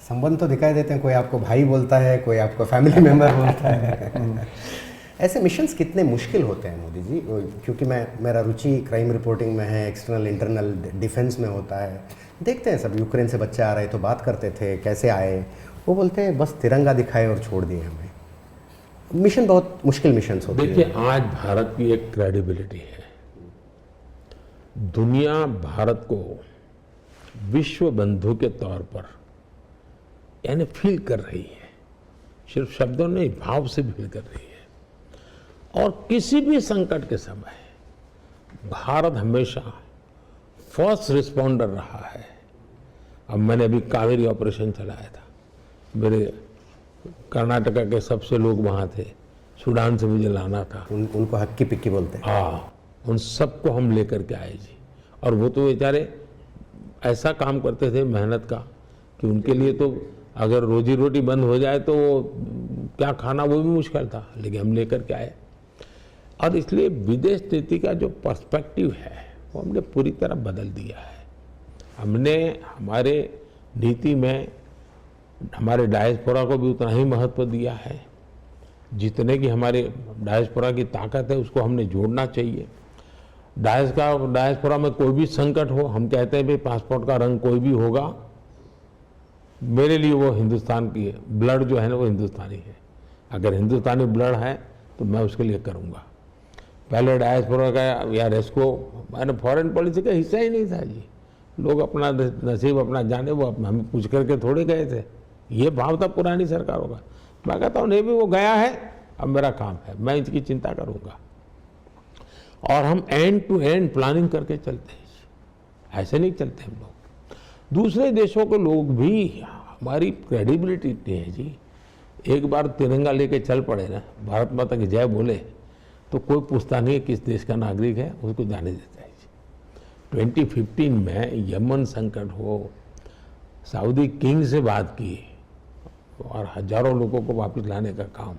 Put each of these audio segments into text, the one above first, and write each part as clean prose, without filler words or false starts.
संबंध तो दिखाई देते हैं, कोई आपको भाई बोलता है, कोई आपको फैमिली मेंबर बोलता है। ऐसे मिशंस कितने मुश्किल होते हैं मोदी जी? क्योंकि मेरा रुचि क्राइम रिपोर्टिंग में है, एक्सटर्नल इंटरनल डिफेंस में होता है। देखते हैं सब, यूक्रेन से बच्चे आ रहे तो बात करते थे कैसे आए, वो बोलते हैं बस तिरंगा दिखाए और छोड़ दिए हमें। मिशन बहुत मुश्किल मिशन होते हैं। देखिए, आज भारत की एक क्रेडिबिलिटी है, दुनिया भारत को विश्व बंधु के तौर पर यानी फील कर रही है, सिर्फ शब्दों नहीं भाव से फील कर रही है। और किसी भी संकट के समय भारत हमेशा फर्स्ट रिस्पॉन्डर रहा है। अब मैंने अभी कावेरी ऑपरेशन चलाया था, मेरे कर्नाटका के सबसे लोग वहाँ थे, सूडान से मुझे लाना था। उनको हक्की पिक्की बोलते हैं। हाँ, उन सबको हम लेकर के आए जी। और वो तो बेचारे ऐसा काम करते थे मेहनत का कि उनके लिए तो अगर रोजी रोटी बंद हो जाए तो क्या खाना वो भी मुश्किल था, लेकिन हम लेकर के आए। और इसलिए विदेश नीति का जो पर्सपेक्टिव है वो हमने पूरी तरह बदल दिया है। हमने हमारे नीति में हमारे डायस्पोरा को भी उतना ही महत्व दिया है जितने की हमारे डायस्पोरा की ताकत है, उसको हमने जोड़ना चाहिए। डायस्पोरा में कोई भी संकट हो, हम कहते हैं भाई पासपोर्ट का रंग कोई भी होगा, मेरे लिए वो हिंदुस्तान की है, ब्लड जो है ना वो हिंदुस्तानी है। अगर हिंदुस्तानी ब्लड है तो मैं उसके लिए करूँगा। पहले डायस्पोरा का या रेस्को मैंने फॉरेन पॉलिसी का हिस्सा ही नहीं था जी। लोग अपना नसीब अपना जाने, वो हमें पूछ करके थोड़े गए थे। ये भाव था पुरानी सरकारों का। मैं कहता हूँ नहीं भी वो गया है, अब मेरा काम है, मैं इसकी चिंता करूँगा। और हम एंड टू एंड प्लानिंग करके चलते हैं, ऐसे नहीं चलते हम लोग। दूसरे देशों के लोग भी, हमारी क्रेडिबिलिटी इतनी है जी, एक बार तिरंगा लेके चल पड़े ना, भारत माता की जय बोले तो कोई पूछता नहीं किस देश का नागरिक है, उसको जाने देता है जी। 2015 में यमन संकट हो, सऊदी किंग से बात की और हजारों लोगों को वापस लाने का काम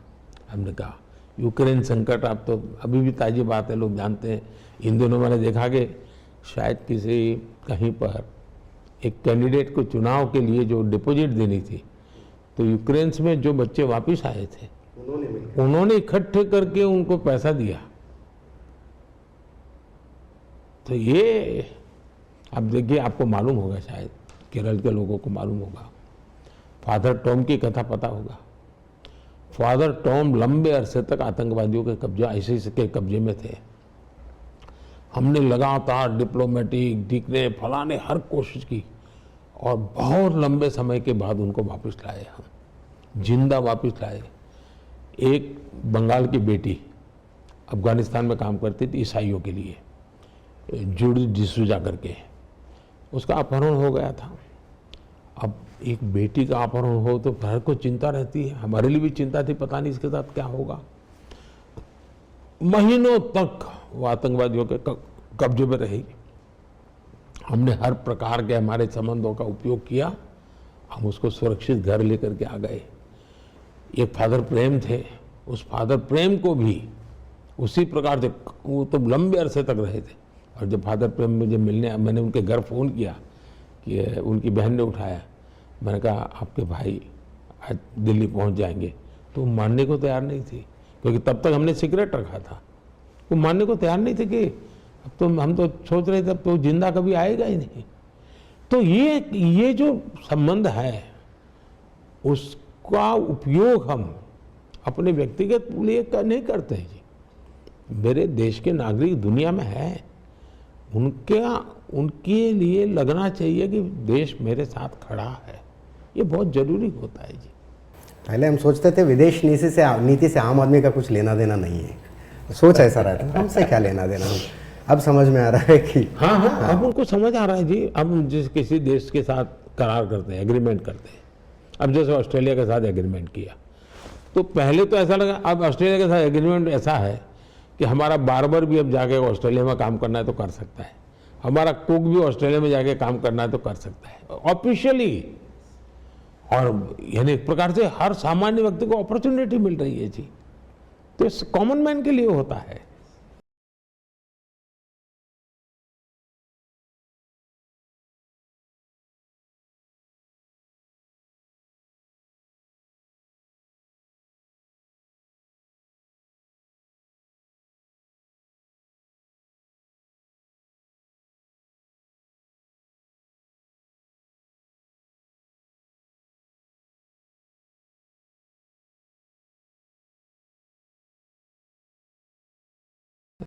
हमने कहा। यूक्रेन संकट अब तो अभी भी ताज़ी बात है, लोग जानते हैं। इन दिनों मैंने देखा कि शायद किसी कहीं पर एक कैंडिडेट को चुनाव के लिए जो डिपॉजिट देनी थी, तो यूक्रेन में जो बच्चे वापस आए थे उन्होंने इकट्ठे करके उनको पैसा दिया। तो ये अब देखिए, आपको मालूम होगा, शायद केरल के लोगों को मालूम होगा, फादर टॉम की कथा पता होगा। फादर टॉम लंबे अरसे तक आतंकवादियों के कब्जा, आईसिस के कब्जे में थे। हमने लगातार डिप्लोमेटिक दिखने फलाने हर कोशिश की और बहुत लंबे समय के बाद उनको वापस लाए, हम जिंदा वापस लाए। एक बंगाल की बेटी अफगानिस्तान में काम करती थी ईसाइयों के लिए, जूडिथ डिसूजा करके, उसका अपहरण हो गया था। अब एक बेटी का अपहरण हो तो घर को चिंता रहती है, हमारे लिए भी चिंता थी, पता नहीं इसके साथ क्या होगा। महीनों तक वो आतंकवादियों के कब्जे में रही। हमने हर प्रकार के हमारे संबंधों का उपयोग किया, हम उसको सुरक्षित घर लेकर के आ गए। एक फादर प्रेम थे, उस फादर प्रेम को भी उसी प्रकार से, वो तो लंबे अरसे तक रहे थे। और जब फादर प्रेम मुझे मिलने, मैंने उनके घर फ़ोन किया कि उनकी बहन ने उठाया, मैंने कहा आपके भाई आज दिल्ली पहुंच जाएंगे, तो मानने को तैयार नहीं थी, क्योंकि तब तक हमने सिगरेट रखा था। वो मानने को तैयार नहीं थे कि अब तो हम तो सोच रहे थे अब तो जिंदा कभी आएगा ही नहीं। तो ये जो संबंध है उसका उपयोग हम अपने व्यक्तिगत लिए नहीं करते हैं जी। मेरे देश के नागरिक दुनिया में हैं, उनके लिए लगना चाहिए कि देश मेरे साथ खड़ा है, ये बहुत जरूरी होता है जी। पहले हम सोचते थे विदेश नीति से आम आदमी का कुछ लेना देना नहीं है, सोच ऐसा रहता है, हमसे क्या लेना देना। अब समझ में आ रहा है कि हाँ, अब उनको समझ आ रहा है जी। अब जिस किसी देश के साथ करार करते हैं, एग्रीमेंट करते हैं, अब जैसे ऑस्ट्रेलिया के साथ एग्रीमेंट किया, तो पहले तो ऐसा लगा, अब ऑस्ट्रेलिया के साथ एग्रीमेंट ऐसा है कि हमारा बार्बर भी अब जाके ऑस्ट्रेलिया में काम करना है तो कर सकता है, हमारा कुक भी ऑस्ट्रेलिया में जाके काम करना है तो कर सकता है ऑफिशियली। और यानी एक प्रकार से हर सामान्य व्यक्ति को अपॉर्चुनिटी मिल रही है जी। तो कॉमन मैन के लिए होता है।